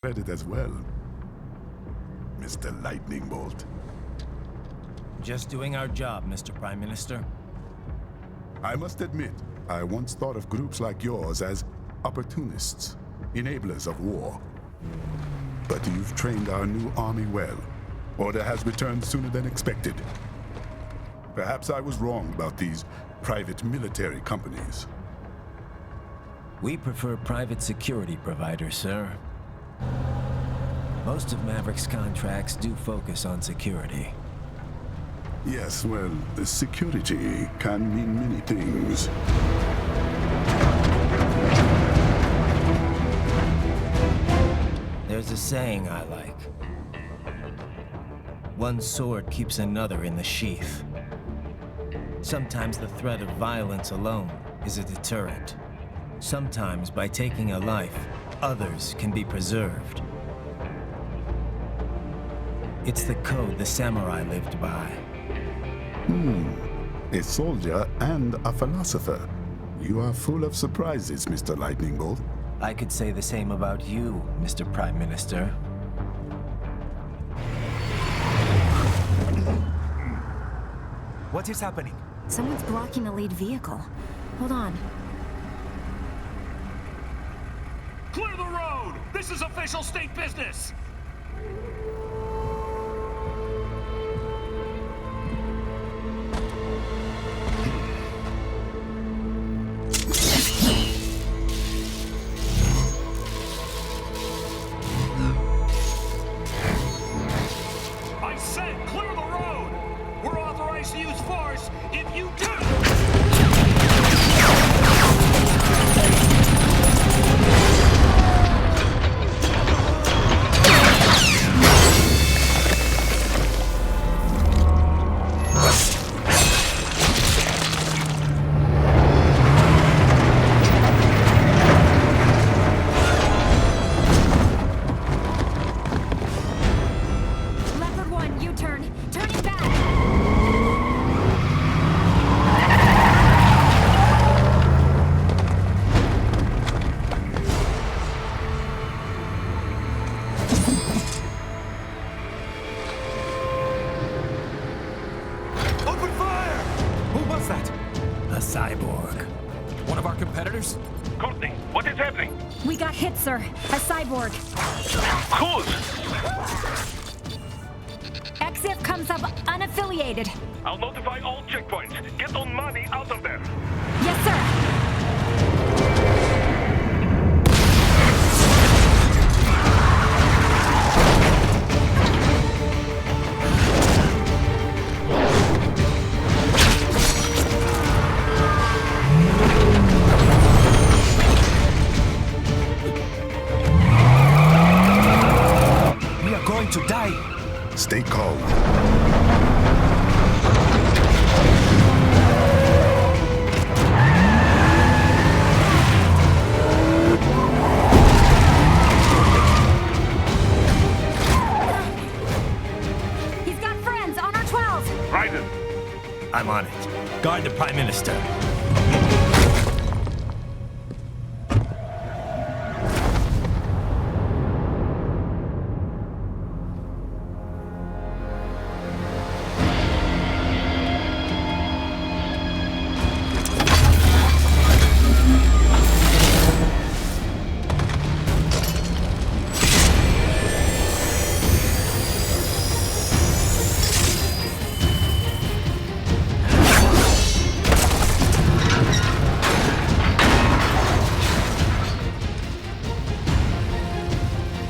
credit as well, Mr. Lightning Bolt. Just doing our job, Mr. Prime Minister. I must admit, I once thought of groups like yours as opportunists, enablers of war. But you've trained our new army well. Order has returned sooner than expected. Perhaps I was wrong about these private military companies. We prefer private security providers, sir. Most of Maverick's contracts do focus on security. Yes, well, security can mean many things. There's a saying I like. One sword keeps another in the sheath. Sometimes the threat of violence alone is a deterrent. Sometimes by taking a life, others can be preserved. It's the code the samurai lived by. A soldier and a philosopher. You are full of surprises, Mr. Lightning Bolt. I could say the same about you, Mr. Prime Minister. What is happening? Someone's blocking the lead vehicle. Hold on. Clear the road! This is official state business! I said clear the road! We're authorized to use force if you do! Leopard 1, U-turn. Turning back. Open fire! Who was that? A cyborg. One of our competitors? Courtney, what is happening? We got hit, sir. A cyborg. Who's? EXIF comes up unaffiliated. I'll notify all checkpoints. Get on money out of there. Yes, sir. We are going to die. Stay calm. He's got friends on our 12. Raiden, I'm on it. Guard the Prime Minister.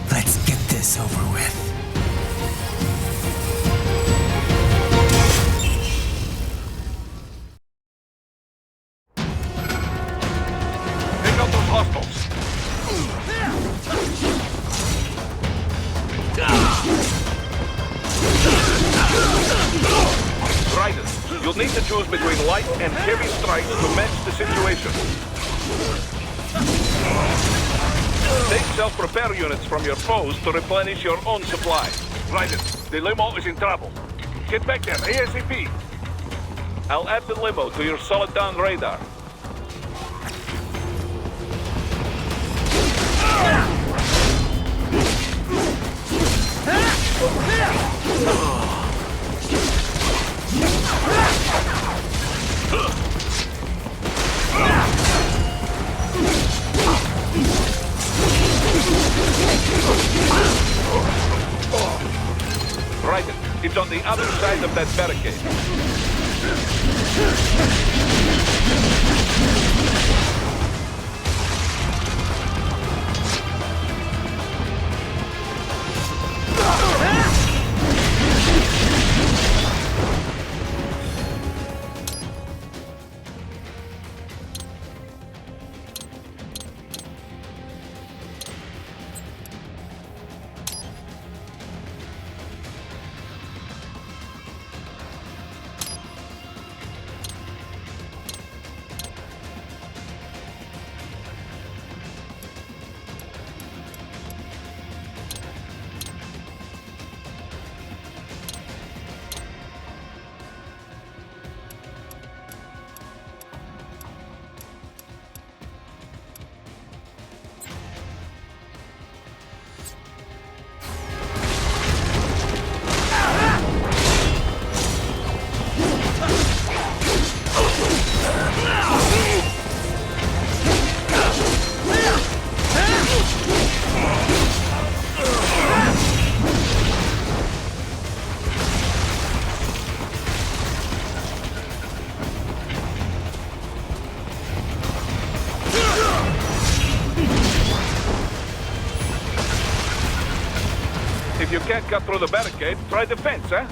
Let's get this over with. pick up those hostiles. Raiden, you'll need to choose between light and heavy strikes to match the situation. Take self-repair units from your foes to replenish your own supply. Raiden, the limo is in trouble. Get back there, ASAP. I'll add the limo to your solid down radar. It's on the other side of that barricade. If you can't cut through the barricade, try the fence, huh?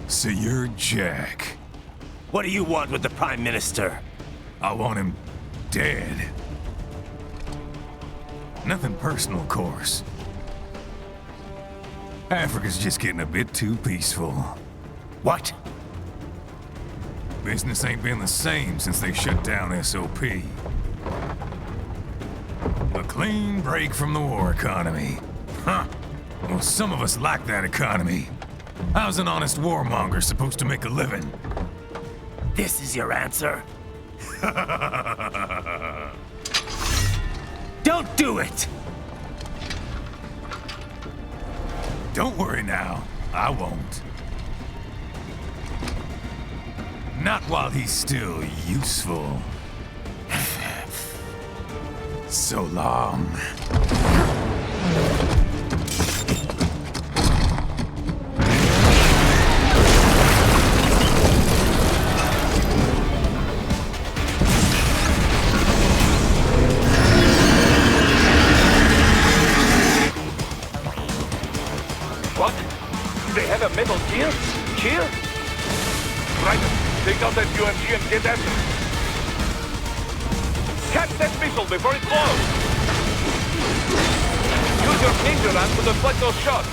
So you're Jack. What do you want with the Prime Minister? I want him dead. Nothing personal, of course. Africa's just getting a bit too peaceful. What? Business ain't been the same since they shut down SOP. A clean break from the war economy. Huh. Well, some of us like that economy. How's an honest warmonger supposed to make a living? This is your answer? Don't do it! Don't worry now. I won't. Not while he's still useful. So long. What? They have a metal gear? Cheer? Right. Take out that UMG and get after it. Catch that missile before it blows! Use your ninja run to deflect those shots.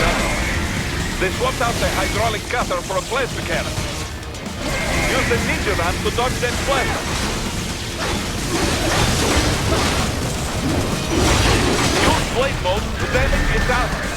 Now, They swapped out the hydraulic cutter for a plasma cannon. Use the ninja ramp to dodge that plasma. Use blade mode to damage its armor.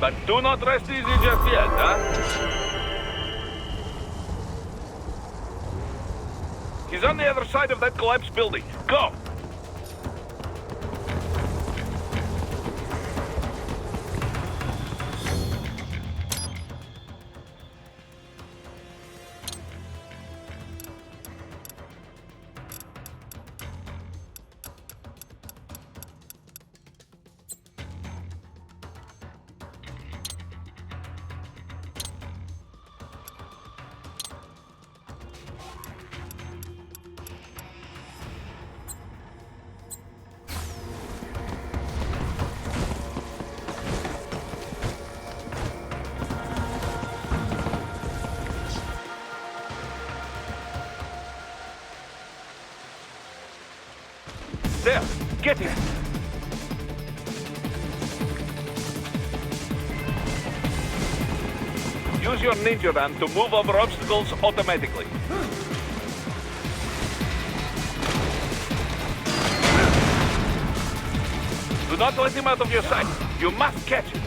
But do not rest easy just yet, huh? He's on the other side of that collapsed building. Go! there. Get him. Use your ninja van to move over obstacles automatically. Do not let him out of your sight. You must catch him.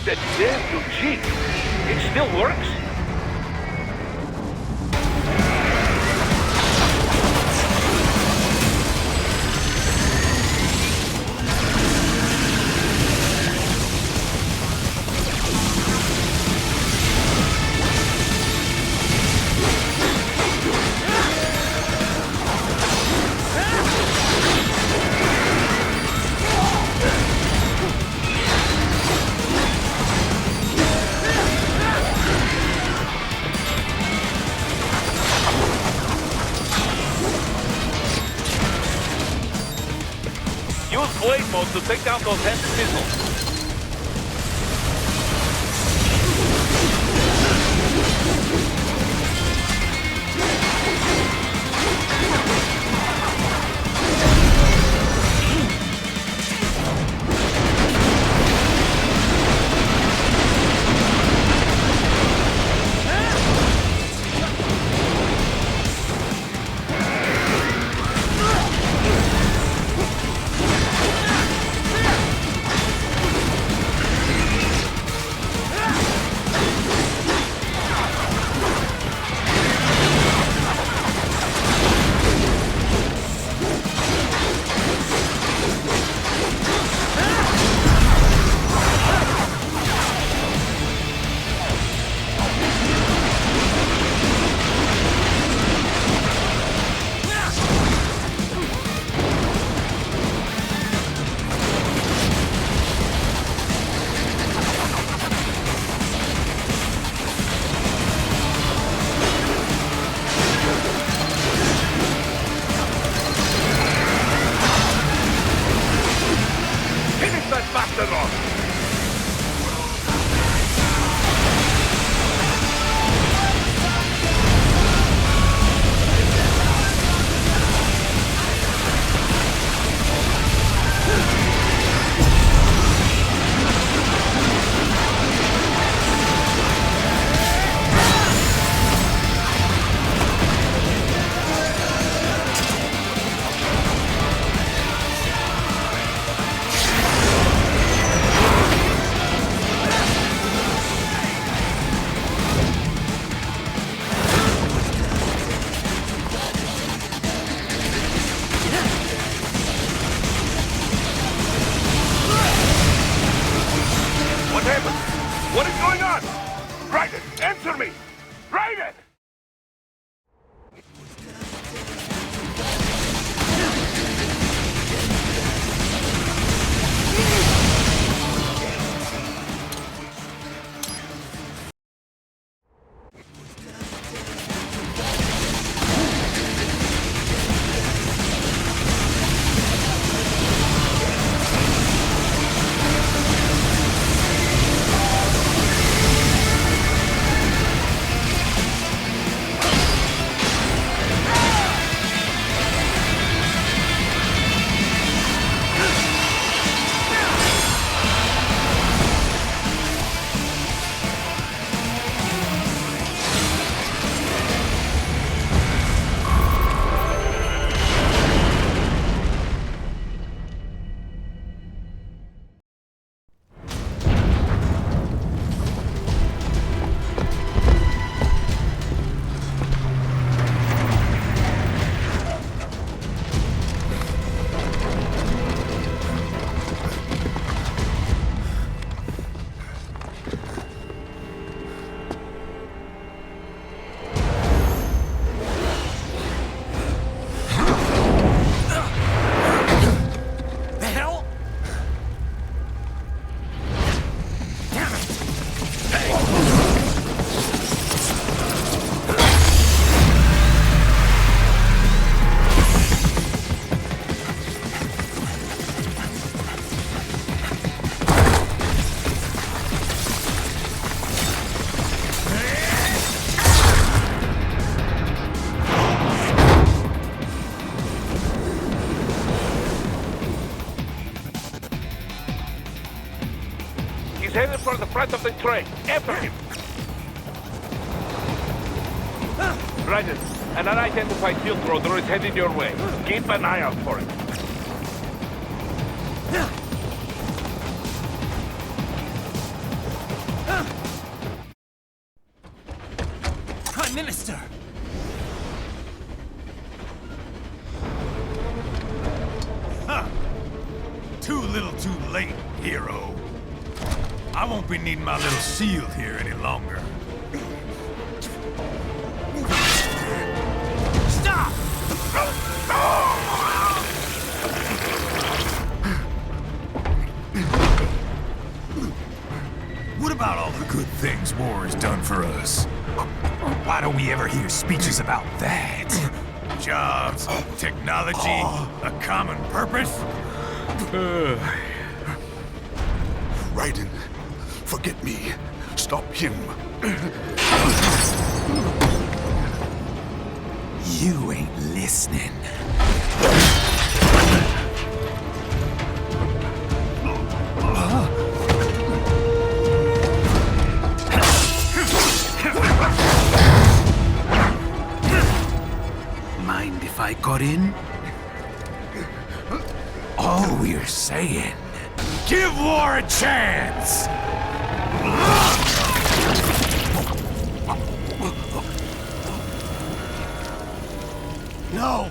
That damn new Jeep. It still works? Use blade mode to take down those heavy missiles. Bastard off! What is going on? Raiden, answer me! Raiden! front of the train. After him. Right. An unidentified field roader is heading your way. Keep an eye out for it. Prime Minister! Too little too late, hero. I won't be needing my little shield here any longer. Stop! What about all the good things war has done for us? Why don't we ever hear speeches about that? Jobs, technology, a common purpose? Raiden, forget me. Stop him. You ain't listening. Mind if I got in? All we're saying, give war a chance! No!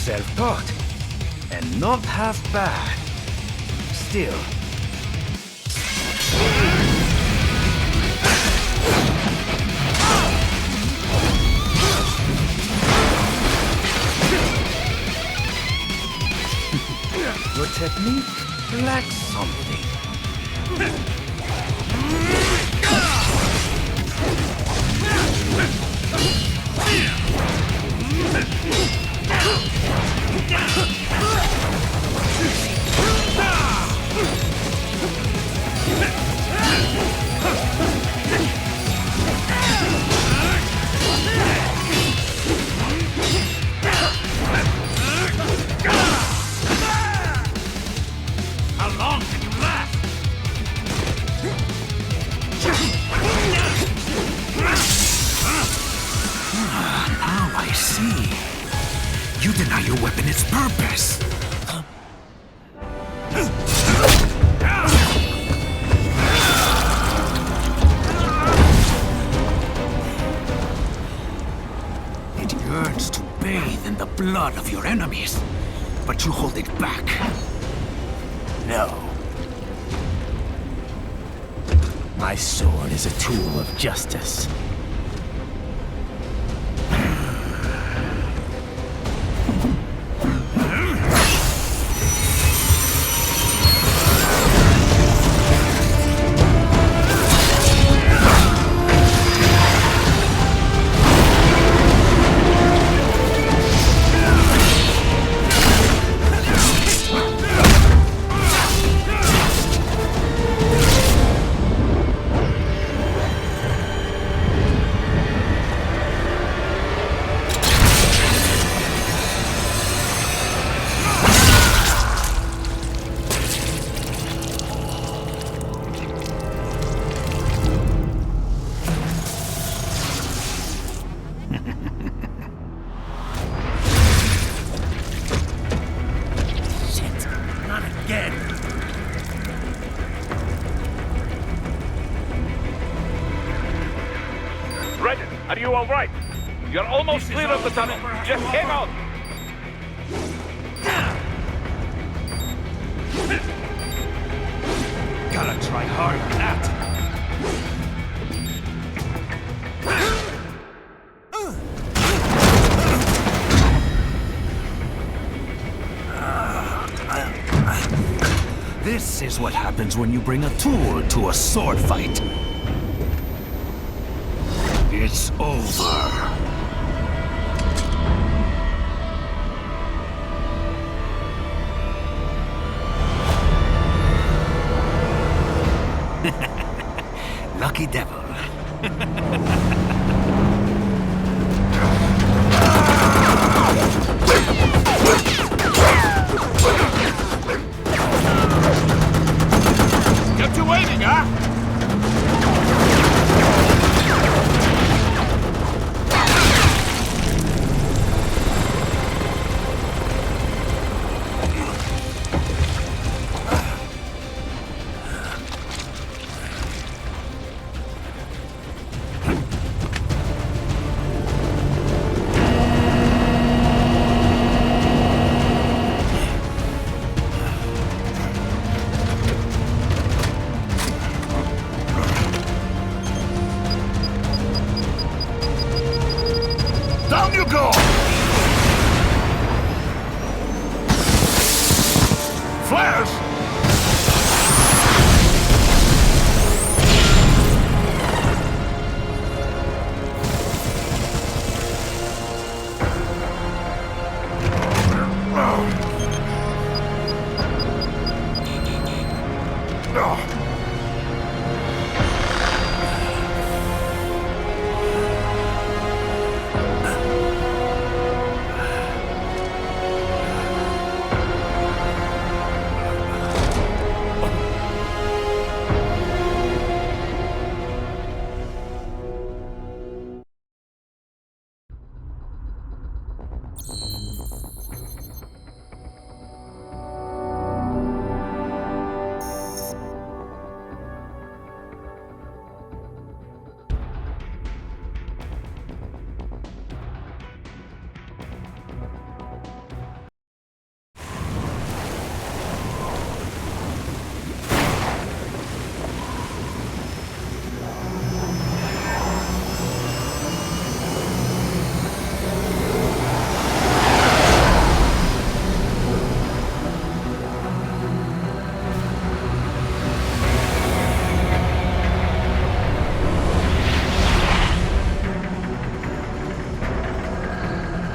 Self-taught, and not half bad. Still. Your technique lacks something. How long can you last? Now I see. You deny your weapon its purpose. It yearns to bathe in the blood of your enemies, but you hold it back. No. My sword is a tool of justice. Shit, not again. Raiden, are you all right? You're almost clear of the tunnel. Just hang on. Gotta try harder than that. This is what happens when you bring a tool to a sword fight. It's over. Lucky devil. Kept you waiting, huh? Down you go! Flares!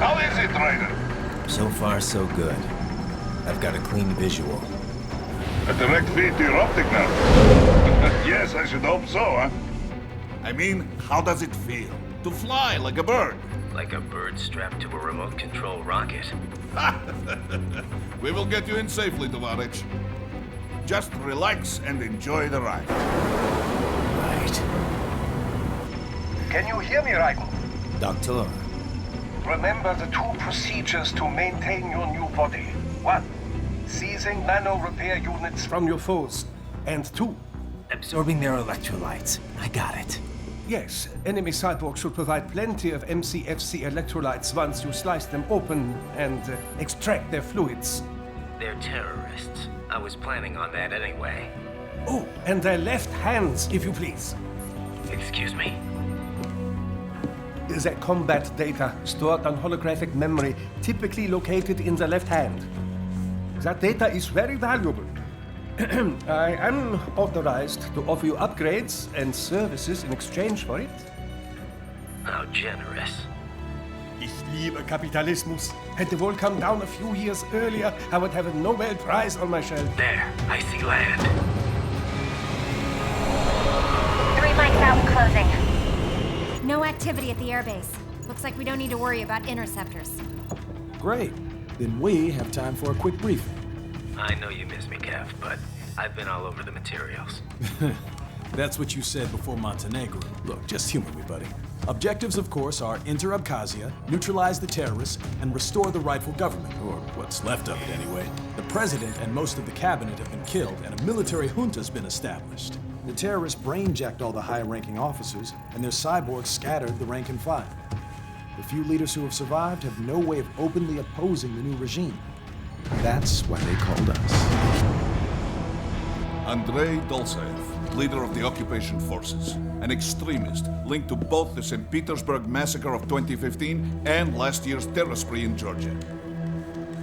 How is it, Raiden? So far, so good. I've got a clean visual. A direct feed to your optic now. Yes, I should hope so, huh? I mean, how does it feel? To fly like a bird? Like a bird strapped to a remote control rocket. We will get you in safely, Tovarich. Just relax and enjoy the ride. Right. Can you hear me, Raiden? Doctor. Remember the two procedures to maintain your new body. 1. Seizing nano repair units from your foes. And 2. Absorbing their electrolytes. I got it. Yes, enemy cyborgs should provide plenty of MCFC electrolytes once you slice them open and extract their fluids. They're terrorists. I was planning on that anyway. Oh, and their left hands, if you please. Excuse me? The combat data stored on holographic memory, typically located in the left hand. That data is very valuable. I am authorized to offer you upgrades and services in exchange for it. How generous. Ich liebe Kapitalismus. Had the wall come down a few years earlier, I would have a Nobel Prize on my shelf. There, I see land. 3 mics out and closing. No activity at the airbase. Looks like we don't need to worry about interceptors. Great. Then we have time for a quick briefing. I know you miss me, Kev, but I've been all over the materials. That's what you said before Montenegro. Look, just humor me, buddy. Objectives, of course, are enter Abkhazia, neutralize the terrorists, and restore the rightful government, or what's left of it anyway. The president and most of the cabinet have been killed, and a military junta's been established. The terrorists brain-jacked all the high-ranking officers, and their cyborgs scattered the rank and file. The few leaders who have survived have no way of openly opposing the new regime. That's why they called us. Andrei Dolzaev, leader of the occupation forces, an extremist linked to both the St. Petersburg massacre of 2015 and last year's terror spree in Georgia.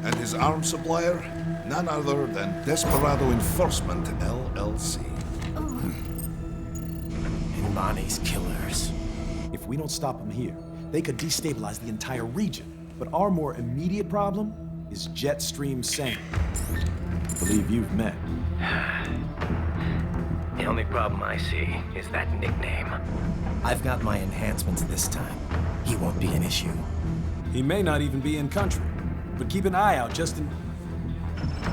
And his arms supplier, none other than Desperado Enforcement, LLC. Bonnie's killers. If we don't stop them here, they could destabilize the entire region. But our more immediate problem is Jetstream Sane. I believe you've met. The only problem I see is that nickname. I've got my enhancements this time. He won't be an issue. He may not even be in country, but keep an eye out just in...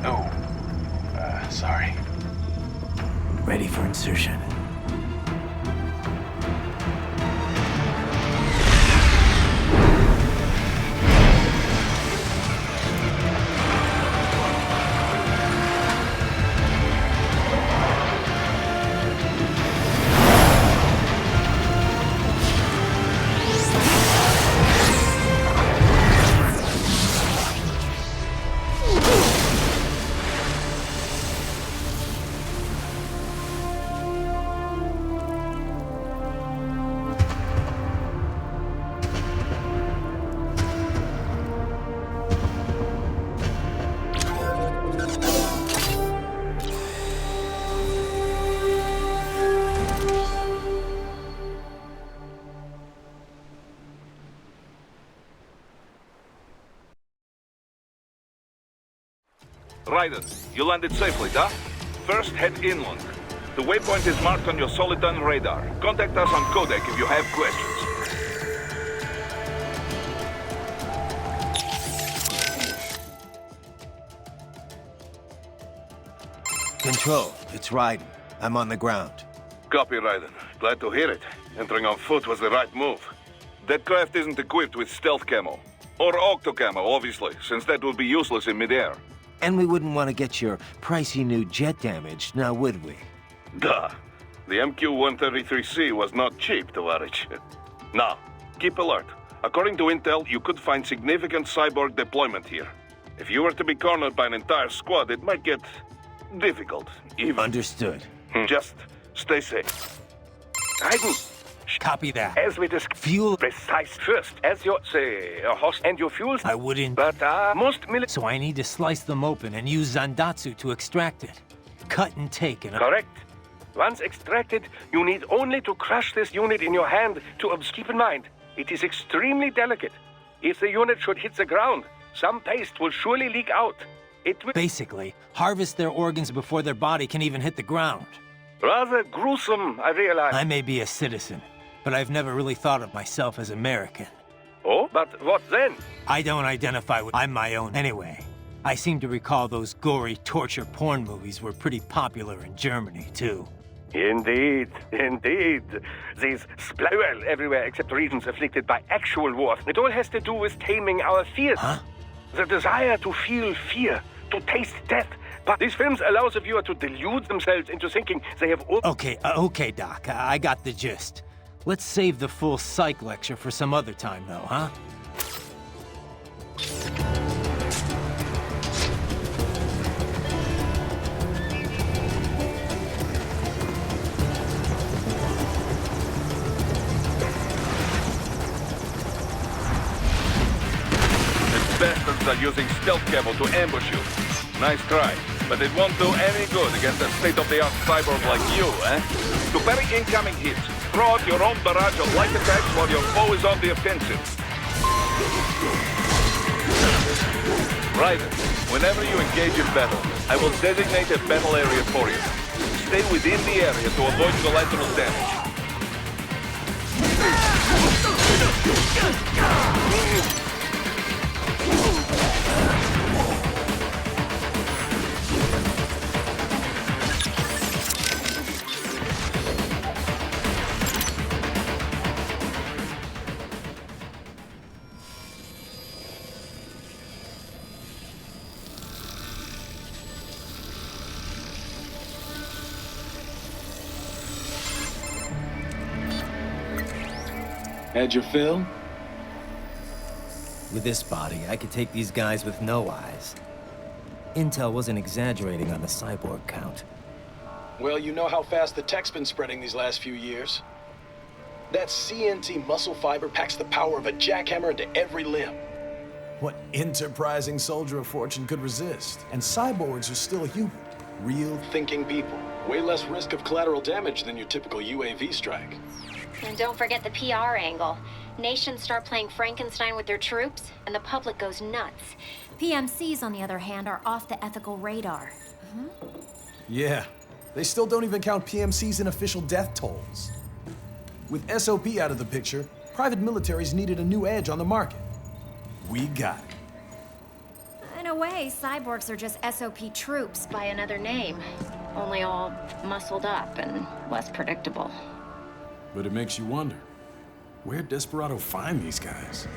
Oh, sorry. Ready for insertion. Raiden, you landed safely, huh? First, head inland. The waypoint is marked on your Soliton radar. Contact us on Codec if you have questions. Control, it's Raiden. I'm on the ground. Copy, Raiden. Glad to hear it. Entering on foot was the right move. That craft isn't equipped with stealth camo. Or octo camo, obviously, since that would be useless in midair. And we wouldn't want to get your pricey new jet damaged, now would we? Duh. The MQ-133C was not cheap, Tovarich. Now, keep alert. According to intel, you could find significant cyborg deployment here. If you were to be cornered by an entire squad, it might get difficult, even... Understood. Just stay safe. Raiden! Copy that. As we discussed, Fuel... precise first, as your, say, host and your fuels... I wouldn't... But, most So I need to slice them open and use Zandatsu to extract it. Cut and take and... Correct. Once extracted, you need only to crush this unit in your hand to... Keep in mind, it is extremely delicate. If the unit should hit the ground, some paste will surely leak out. It will... Basically, harvest their organs before their body can even hit the ground. Rather gruesome, I realize. I may be a citizen, but I've never really thought of myself as American. Oh, but what then? I don't identify with... I'm my own anyway. I seem to recall those gory torture porn movies were pretty popular in Germany, too. Indeed, indeed. These well, everywhere except regions afflicted by actual war. It all has to do with taming our fears. Huh? The desire to feel fear, to taste death. But these films allow the viewer to delude themselves into thinking they have... Okay, Doc. I got the gist. Let's save the full psych lecture for some other time, though, huh? These bastards are using stealth camo to ambush you. Nice try, but it won't do any good against a state-of-the-art cyborg like you, eh? To parry incoming hits, throw out your own barrage of light attacks while your foe is on the offensive. Raiden, whenever you engage in battle, I will designate a battle area for you. Stay within the area to avoid collateral damage. Had your fill? With this body, I could take these guys with no eyes. Intel wasn't exaggerating on the cyborg count. Well, you know how fast the tech's been spreading these last few years. That CNT muscle fiber packs the power of a jackhammer into every limb. What enterprising soldier of fortune could resist? And cyborgs are still human. Real thinking people. Way less risk of collateral damage than your typical UAV strike. And don't forget the PR angle. Nations start playing Frankenstein with their troops, and the public goes nuts. PMCs, on the other hand, are off the ethical radar. Yeah. They still don't even count PMCs in official death tolls. With SOP out of the picture, private militaries needed a new edge on the market. We got it. In a way, cyborgs are just SOP troops by another name. Only all muscled up and less predictable. But it makes you wonder, where'd Desperado find these guys?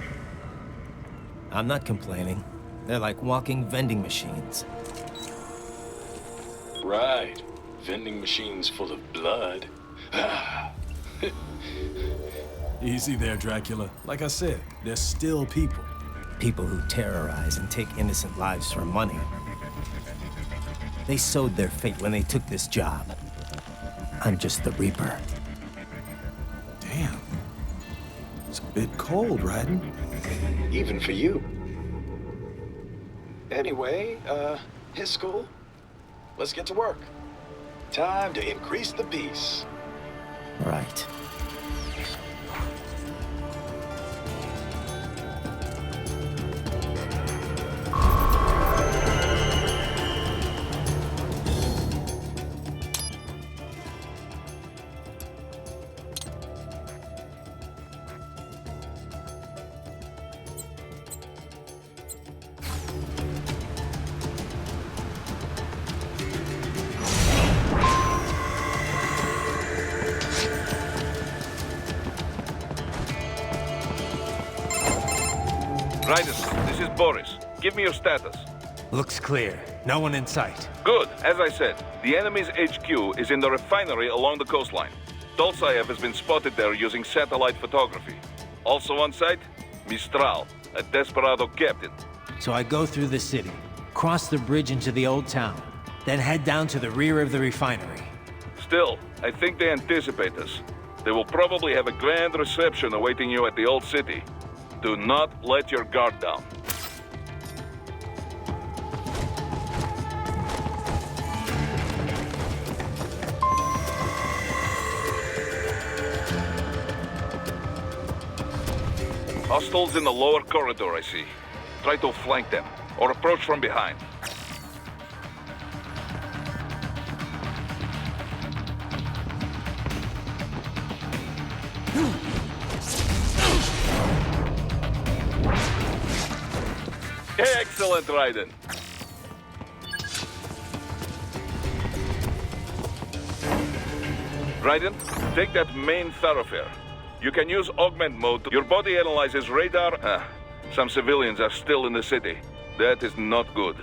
I'm not complaining. They're like walking vending machines. Right. Vending machines full of blood. Easy there, Dracula. Like I said, they're still people. People who terrorize and take innocent lives for money. They sowed their fate when they took this job. I'm just the Reaper. Damn. It's a bit cold, Raiden. Even for you. Anyway, his school. Let's get to work. Time to increase the peace. Right. Raiden, this is Boris. Give me your status. Looks clear. No one in sight. Good. As I said, the enemy's HQ is in the refinery along the coastline. Dolzaev has been spotted there using satellite photography. Also on site, Mistral, a Desperado captain. So I go through the city, cross the bridge into the old town, then head down to the rear of the refinery. Still, I think they anticipate us. They will probably have a grand reception awaiting you at the old city. Do not let your guard down. Hostiles in the lower corridor, I see. Try to flank them, or approach from behind. Excellent, Raiden. Raiden, take that main thoroughfare. You can use augment mode. Your body analyzes radar. Some civilians are still in the city. That is not good.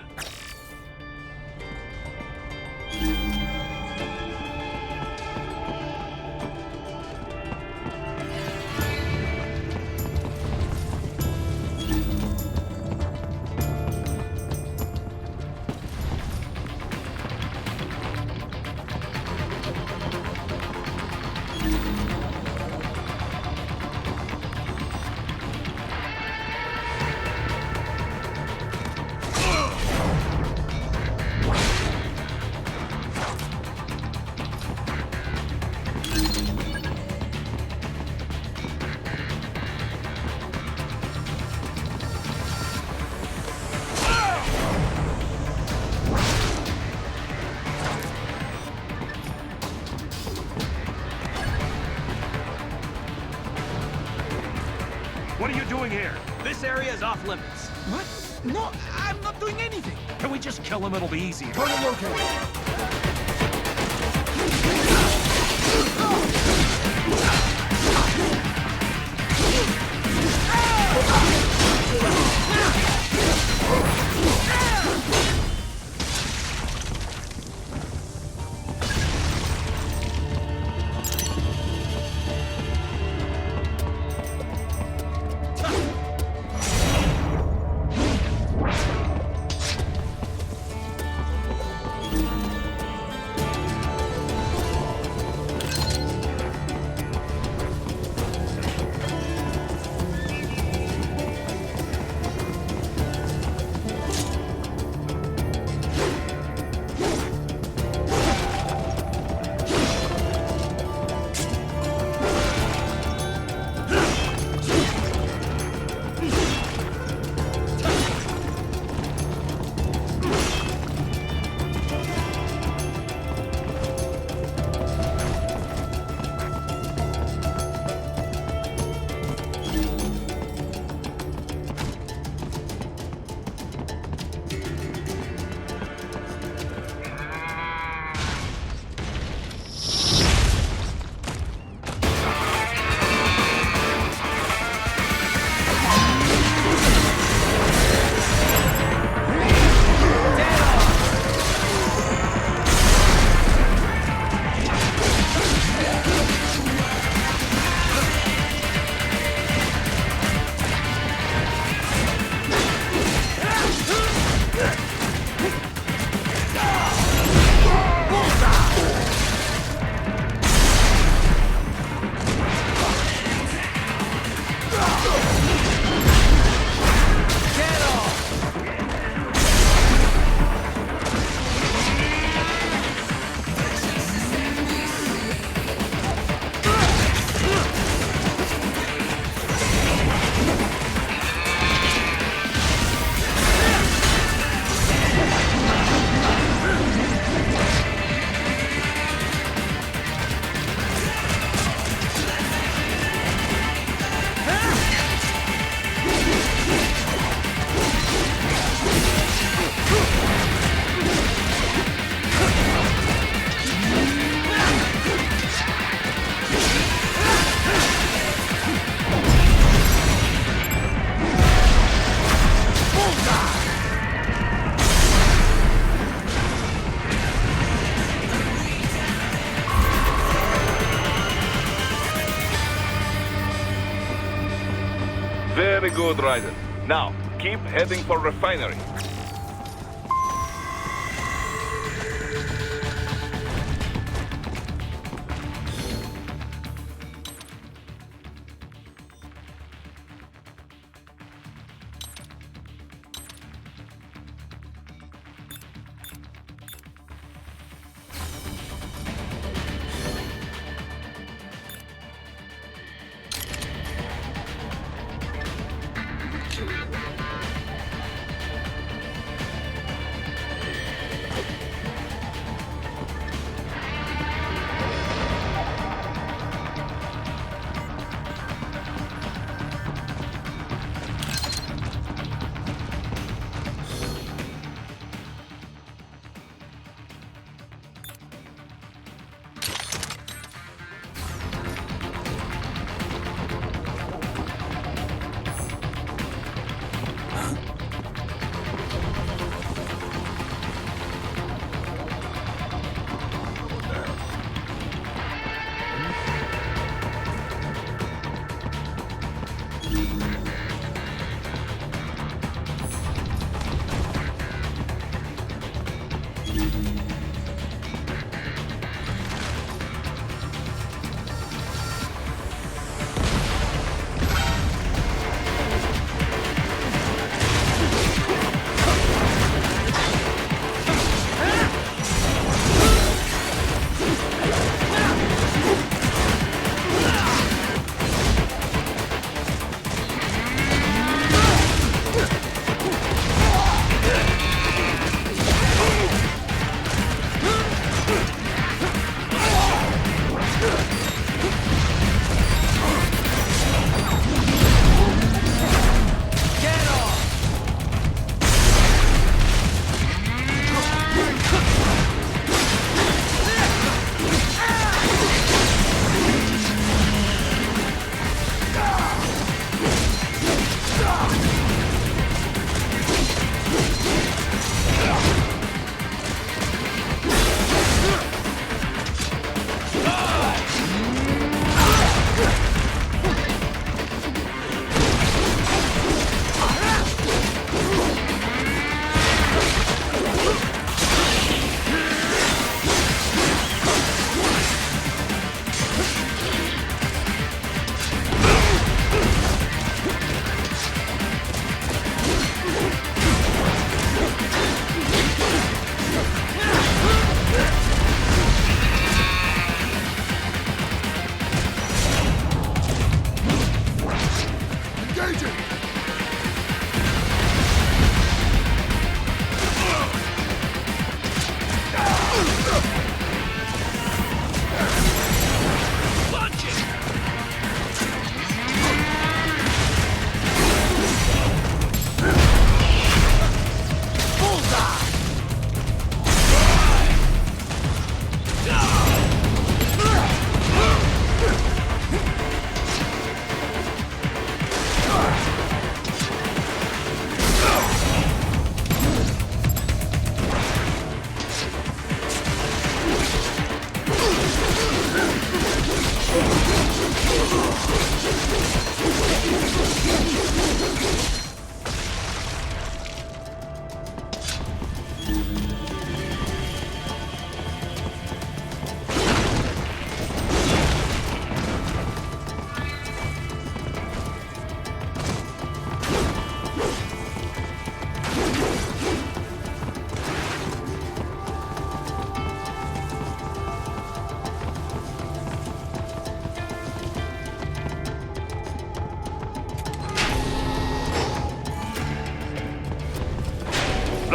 What are you doing here? This area is off limits. What? No, I'm not doing anything. Can we just kill him? It'll be easier. good, Raiden. Now, keep heading for refinery.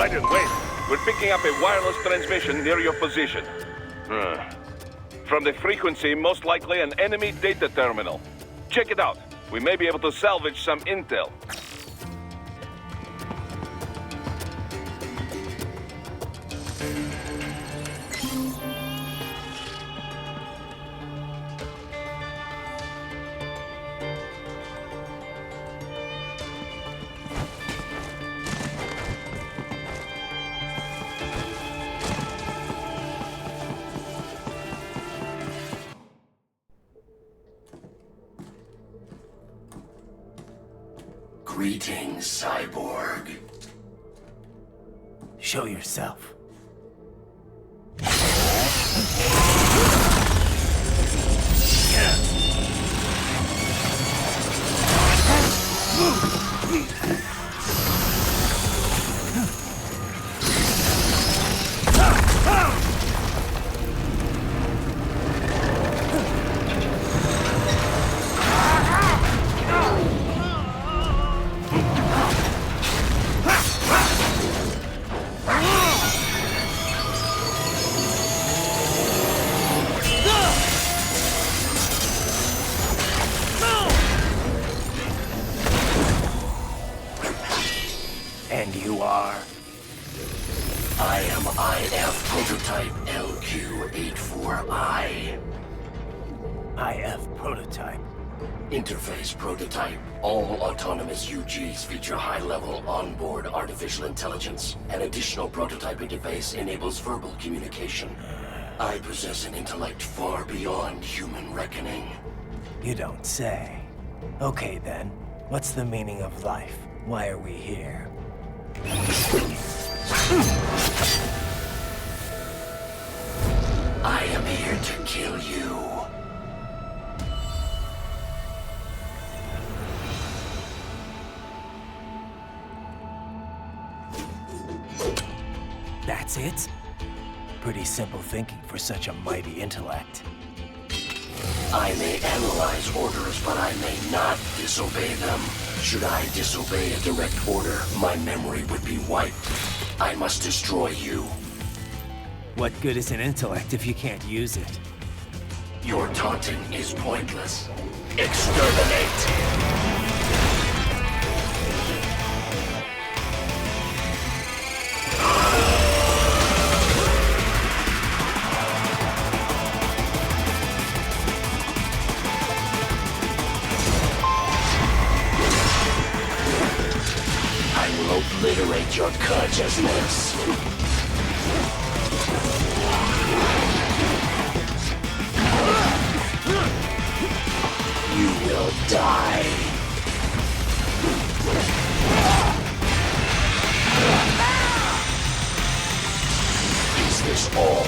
Raiden, wait. We're picking up a wireless transmission near your position. From the frequency, most likely an enemy data terminal. Check it out. We may be able to salvage some intel. Greetings, cyborg. Show yourself. And you are? I am IF Prototype LQ84I. IF Prototype. Interface Prototype. All autonomous UGs feature high-level onboard artificial intelligence. An additional prototype interface enables verbal communication. I possess an intellect far beyond human reckoning. You don't say. Okay then, what's the meaning of life? Why are we here? I am here to kill you. That's it? Pretty simple thinking for such a mighty intellect. I may analyze orders, but I may not disobey them. Should I disobey a direct order, my memory would be wiped. I must destroy you. What good is an intellect if you can't use it? Your taunting is pointless. Exterminate! Obliterate your consciousness. You will die. Is this all?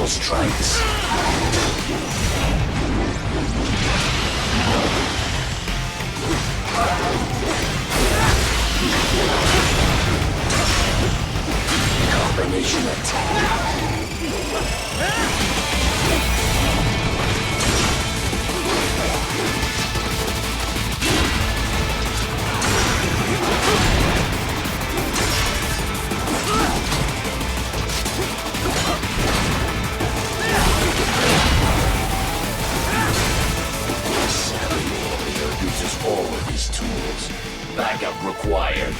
Strikes. Combination attack. All of these tools. Backup required.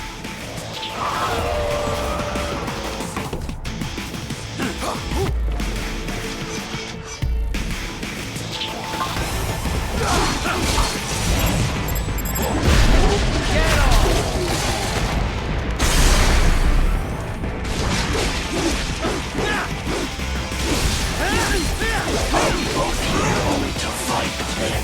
I'm both here only to fight men.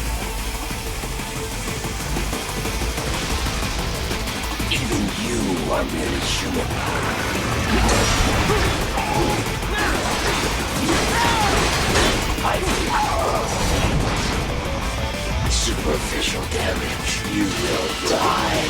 Even you are merely human. Superficial damage. You will die.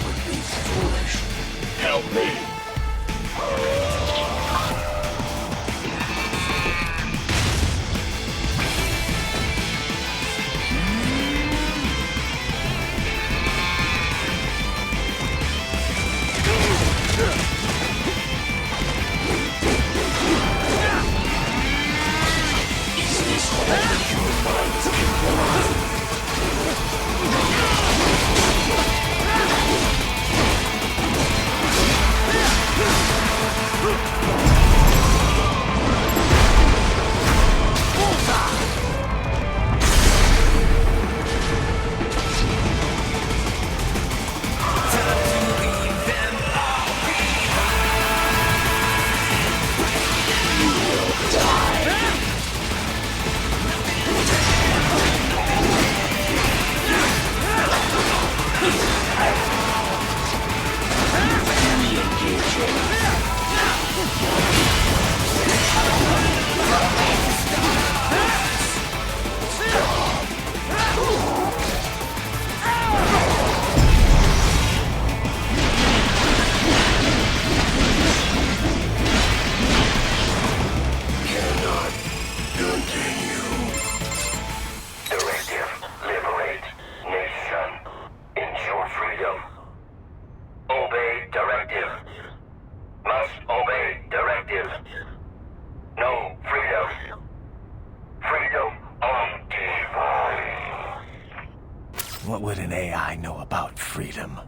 Would be foolish. Help me. What would an AI know about freedom?